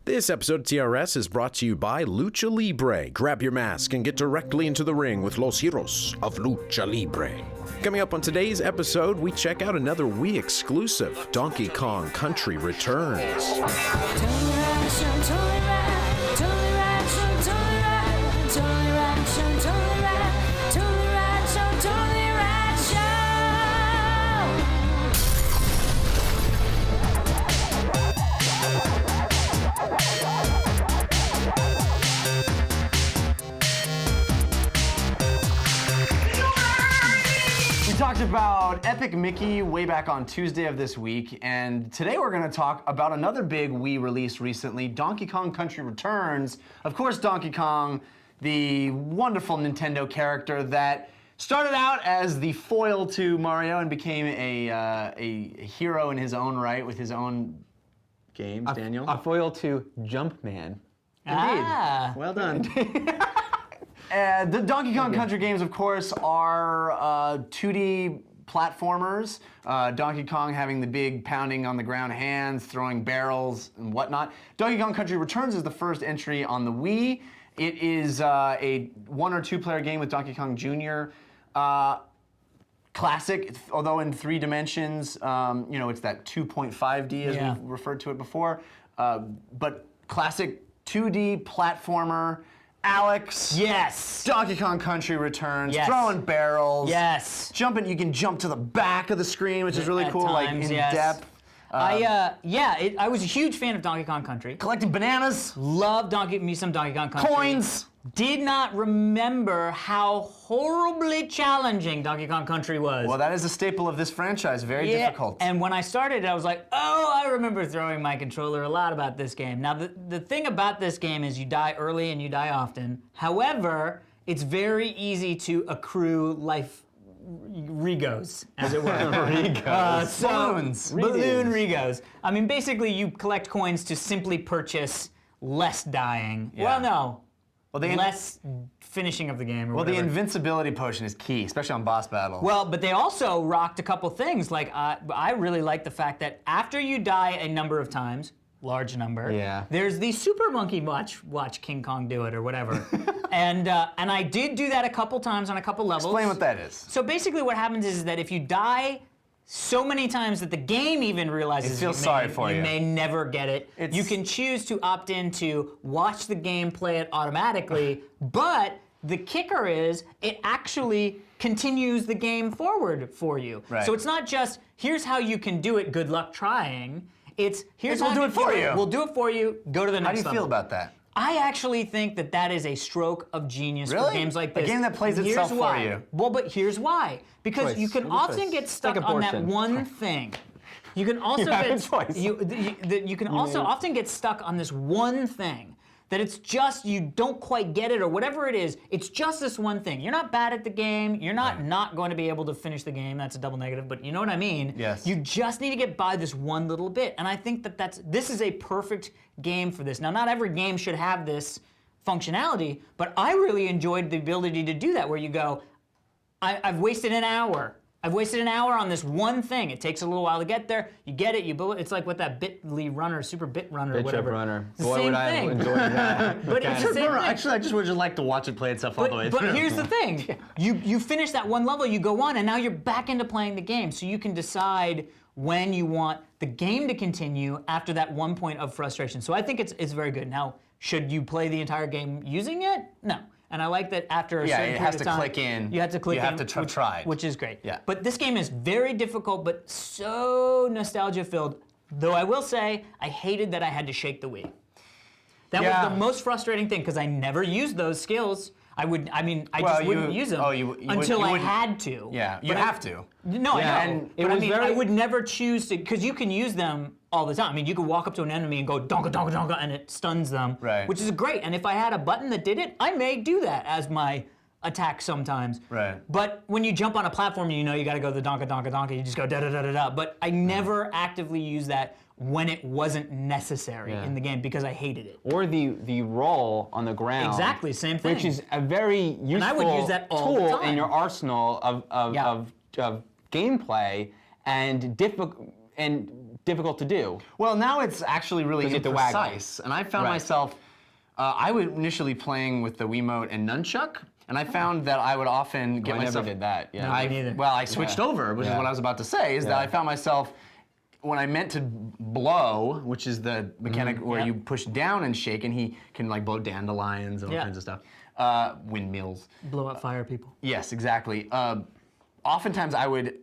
This episode of TRS is brought to you by Lucha Libre. Grab your mask and get directly into the ring with Los Heroes of Lucha Libre. Coming up on today's episode, we check out another Wii exclusive, Donkey Kong Country Returns. We talked about Epic Mickey way back on Tuesday of this week, and today we're going to talk about another big Wii release recently, Donkey Kong Country Returns. Of course, Donkey Kong, the wonderful Nintendo character that started out as the foil to Mario and became a hero in his own right with his own games, Daniel. A foil to Jumpman. Indeed. Well done. The Donkey Kong Country games, of course, are 2D platformers. Donkey Kong having the big pounding on the ground hands, throwing barrels and whatnot. Donkey Kong Country Returns is the first entry on the Wii. It is a 1 or 2 player game with Donkey Kong Jr. Classic, although in 3 dimensions. It's that 2.5D as we've referred to it before. But classic 2D platformer. Alex. Yes. Donkey Kong Country Returns. Yes. Throwing barrels. Yes. Jumping. You can jump to the back of the screen, which is really At cool, times, like in yes. depth. I was a huge fan of Donkey Kong Country. Collecting bananas. Loved me some Donkey Kong Country. Coins. Did not remember how horribly challenging Donkey Kong Country was. Well, that is a staple of this franchise. Very difficult. And when I started, I was like, oh, I remember throwing my controller a lot about this game. Now, the thing about this game is you die early and you die often. However, it's very easy to accrue life regos, as it were. Regos. Balloon regos. I mean, basically, you collect coins to simply purchase less dying. Yeah. Well, no. Well, less finishing of the game or Well, whatever. the invincibility potion is key, especially on boss battles. Well, but they also rocked a couple things. Like, I really like the fact that after you die a number of times, large number, there's the Super Monkey watch King Kong do it or whatever. and I did do that a couple times on a couple levels. Explain what that is. So basically what happens is that if you die so many times that the game even realizes you may never get it, you can choose to opt in to watch the game play it automatically, but the kicker is it actually continues the game forward for you. Right. So it's not just, here's how you can do it, good luck trying. It's, here's how we'll do it for you. We'll do it for you, go to the next level. How do you feel about that? I actually think that that is a stroke of genius for games like this. A game that plays itself for you. Well, but here's why. Because you can often get stuck on that one thing. You can also you can also often get stuck on this one thing. That it's just, you don't quite get it or whatever it is, it's just this one thing. You're not bad at the game, you're not going to be able to finish the game, that's a double negative, but you know what I mean? Yes. You just need to get by this one little bit, and I think that this is a perfect game for this. Now, not every game should have this functionality, but I really enjoyed the ability to do that, where you go, I've wasted an hour. I've wasted an hour on this one thing. It takes a little while to get there. You get it, you build it. It's like what that Bitly runner, super bit runner, whatever. Runner. It's the Boy, same would I thing. have enjoyed that. But it's the same thing. Actually, I just would like to watch it play itself all the way through. But here's the thing. You finish that one level, you go on, and now you're back into playing the game. So you can decide when you want the game to continue after that one point of frustration. So I think it's very good. Now, should you play the entire game using it? No. And I like that after a certain period of time, click in. You have to click in. You have to try. Which is great. Yeah. But this game is very difficult, but so nostalgia-filled. Though I will say, I hated that I had to shake the Wii. That was the most frustrating thing, because I never used those skills. I just wouldn't use them until I had to. Yeah, you have to. No, I know. But I would never choose to, because you can use them all the time. I mean, you could walk up to an enemy and go donka donka donka, and it stuns them, which is great. And if I had a button that did it, I may do that as my attack sometimes. Right. But when you jump on a platform, you know you got to go the donka donka donka. You just go da da da da da. But I never actively used that when it wasn't necessary in the game, because I hated it. Or the roll on the ground. Exactly, same thing. Which is a very useful I would use that all the tool time. in your arsenal of gameplay, and and difficult to do. Well, now it's actually really 'Cause you have to waggle. imprecise, and I found Right. myself. I was initially playing with the Wiimote and nunchuck, and I found that I would often get I myself. never did that. Yeah. No. Me neither. Well, I switched over, which is Yeah. what I was about to say. Is that Yeah. I found myself when I meant to blow, which is the mechanic where Yep. you push down and shake, and he can like blow dandelions and all Yeah. kinds of stuff, windmills. Blow up fire people. Yes, exactly. Oftentimes I would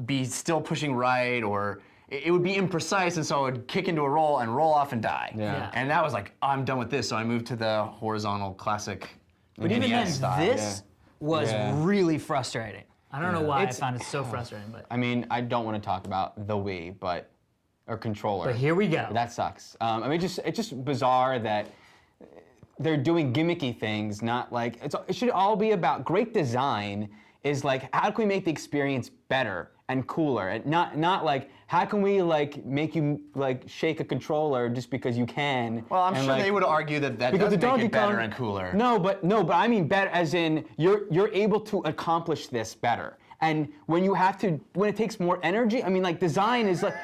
be still pushing right, or it would be imprecise, and so I would kick into a roll and roll off and die. Yeah. And that was like, oh, I'm done with this, so I moved to the horizontal classic. But even then, NES style. this was Yeah. really frustrating. I don't know why It's- I found it so frustrating, but I mean, I don't want to talk about the Wii, or controller. but here we go. That sucks. I mean, it's just bizarre that they're doing gimmicky things, not like it should all be about great design. Is like, how can we make the experience better and cooler, and not like how can we like make you like shake a controller just because you can. Well, I'm and, sure like, they would argue that because does the make Donkey it better Kong- and cooler. No, but I mean better as in you're able to accomplish this better. And when it takes more energy, I mean, like design is like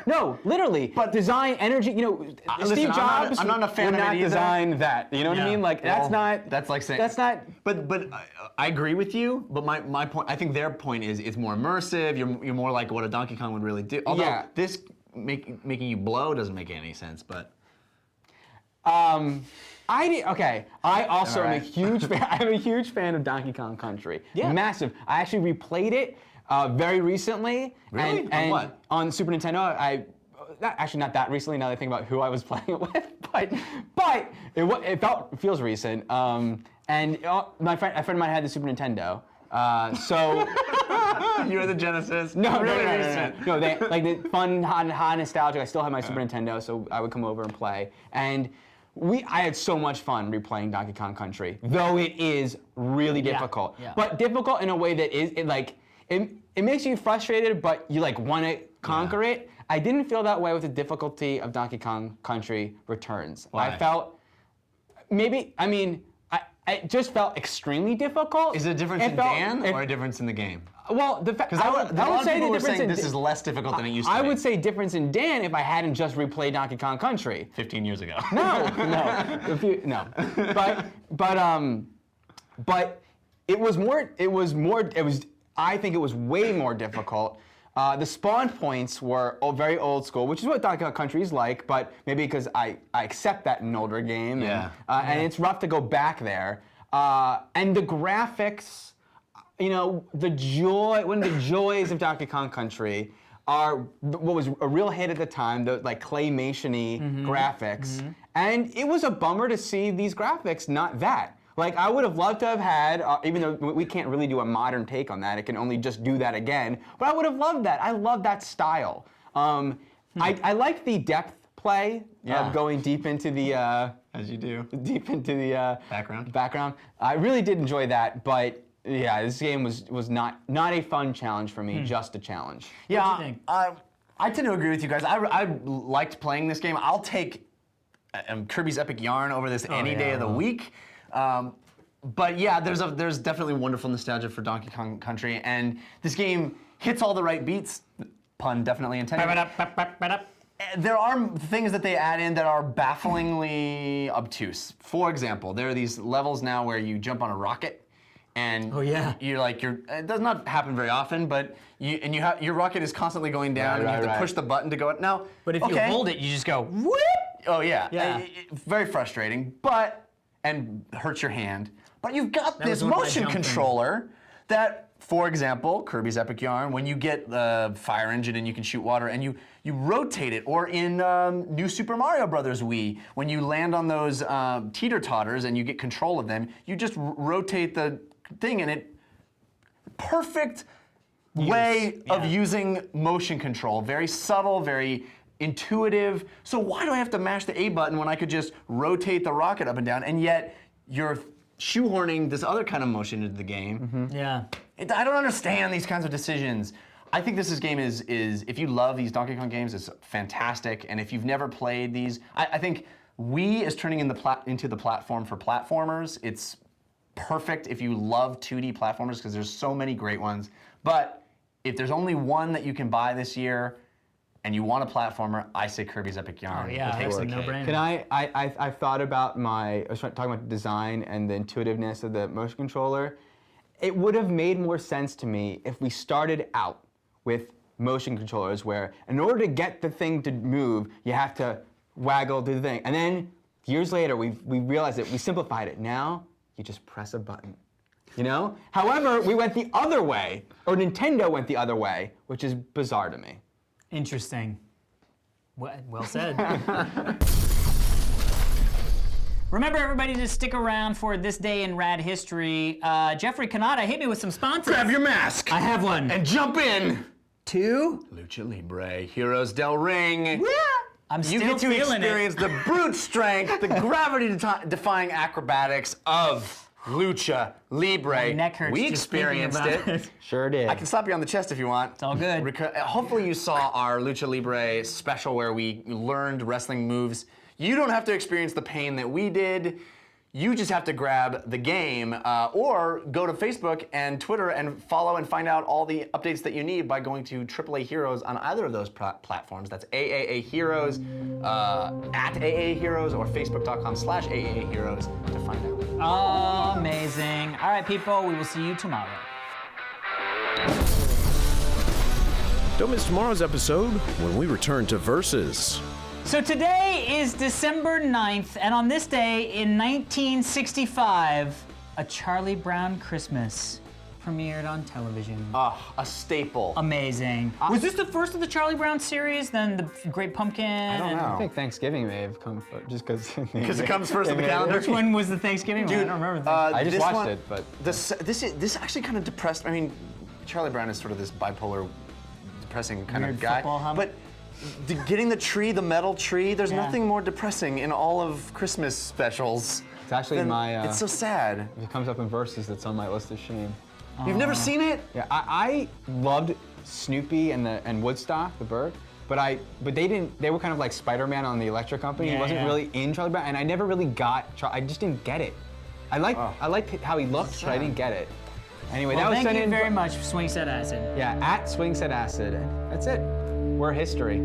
literally. But design energy, listen, Steve Jobs I'm not a fan would of it not either. design that. You know what I Yeah. mean? Like Well, that's not. That's like saying. That's not. But I agree with you. But my point, I think their point is it's more immersive. You're more like what a Donkey Kong would really do. Although Yeah. this making you blow doesn't make any sense. But I also am a Alright. huge fan. I'm a huge fan of Donkey Kong Country. Yeah. Massive. I actually replayed it very recently. Really? And, On and what? On Super Nintendo. Not that recently. Now that I think about who I was playing it with, but it feels recent. And my friend of mine had the Super Nintendo. So you're the Genesis. no, really no, recent. no, they like the fun, hot nostalgia. I still have my Super Nintendo, so I would come over and play. And I had so much fun replaying Donkey Kong Country, though it is really difficult. yeah. But difficult in a way that it makes you frustrated, but you like want to conquer it. I didn't feel that way with the difficulty of Donkey Kong Country Returns. Why? I felt it just felt extremely difficult. Is it a difference in Dan or a difference in the game? Well, Because I a would lot of say people the were difference saying in this is less difficult than it used to I be. would say difference in Dan if I hadn't just replayed Donkey Kong Country. 15 years ago. No. But it was more. I think it was way more difficult. The spawn points were very old school, which is what Donkey Kong Country is like. But maybe because I accept that in an older game. Yeah. And it's rough to go back there. And the graphics. One of the joys of Donkey Kong Country are what was a real hit at the time, the like claymation-y graphics. And it was a bummer to see these graphics not that. Like I would have loved to have had, even though we can't really do a modern take on that, it can only just do that again, but I would have loved that. I love that style. I like the depth play Yeah. of going deep into the As you do. background. I really did enjoy that, but yeah, this game was not a fun challenge for me, just a challenge. Yeah, What'd you think? I tend to agree with you guys. I liked playing this game. I'll take Kirby's Epic Yarn over this any day of the week. But yeah, there's definitely wonderful nostalgia for Donkey Kong Country, and this game hits all the right beats. Pun definitely intended. There are things that they add in that are bafflingly obtuse. For example, there are these levels now where you jump on a rocket. And it does not happen very often, but your rocket is constantly going down, and you have to push the button to go up. Now, But if you hold it, you just go whoop. oh yeah, Yeah. Very frustrating, and hurts your hand. But you've got That this was one of my motion jumping. controller that, for example, Kirby's Epic Yarn, when you get the fire engine and you can shoot water, and you rotate it, or in New Super Mario Bros. Wii, when you land on those teeter-totters and you get control of them, you just rotate the thing, and it perfect way of using motion control. Very subtle, very intuitive. So why do I have to mash the A button when I could just rotate the rocket up and down? And yet you're shoehorning this other kind of motion into the game. Yeah. I don't understand these kinds of decisions. I think this game is if you love these Donkey Kong games, it's fantastic. And if you've never played these, I think Wii is turning into the platform for platformers. It's perfect if you love 2D platformers because there's so many great ones. But if there's only one that you can buy this year, and you want a platformer, I say Kirby's Epic Yarn. Oh, yeah, It takes that's a the cake. no-brainer. Can I've thought about I was talking about design and the intuitiveness of the motion controller. It would have made more sense to me if we started out with motion controllers where in order to get the thing to move, you have to waggle, do the thing. And then years later, we realized that we simplified it. Now, you just press a button. You know? However, we went the other way, or Nintendo went the other way, which is bizarre to me. Interesting. Well said. Remember, everybody, to stick around for This Day in Rad History. Jeffrey Kanata, hit me with some sponsors. Grab your mask I have one. and jump in. 2. Lucha Libre, Heroes del Ring. Yeah. I'm You still get to feeling experience it. the brute strength, the gravity-defying acrobatics of Lucha Libre. My neck hurts We just thinking experienced about it. Sure did. I can slap you on the chest if you want. It's all good. Hopefully you saw our Lucha Libre special where we learned wrestling moves. You don't have to experience the pain that we did. You just have to grab the game or go to Facebook and Twitter and follow and find out all the updates that you need by going to AAA Heroes on either of those platforms. That's AAA Heroes, at AAA Heroes, or Facebook.com/AAA Heroes to find out. Amazing. All right, people, we will see you tomorrow. Don't miss tomorrow's episode when we return to Versus. So today is December 9th, and on this day in 1965, A Charlie Brown Christmas premiered on television. A staple. Amazing. Was this the first of the Charlie Brown series, then the Great Pumpkin? I don't know. I think Thanksgiving may have come first, just because. Because it comes first on the calendar. Which one was the Thanksgiving one? I don't remember. I just this watched one- it, but This actually kind of depressed. I mean, Charlie Brown is sort of this bipolar, depressing kind Weird of guy. football hum. But getting the tree, the metal tree, there's Yeah. nothing more depressing in all of Christmas specials. it's actually than- my. it's so sad. If it comes up in Versus, that's on my list of shame. You've never seen it? Yeah, I loved Snoopy and Woodstock, the bird, but they didn't. They were kind of like Spider-Man on the Electric Company. Yeah, He wasn't yeah. really in Charlie Brown, and I never really got. I just didn't get it. I liked how he looked, but I didn't get it. Anyway, Well, that was thank sent you in. very much, Swing Set Acid. Yeah, at Swing Set Acid. That's it. We're history.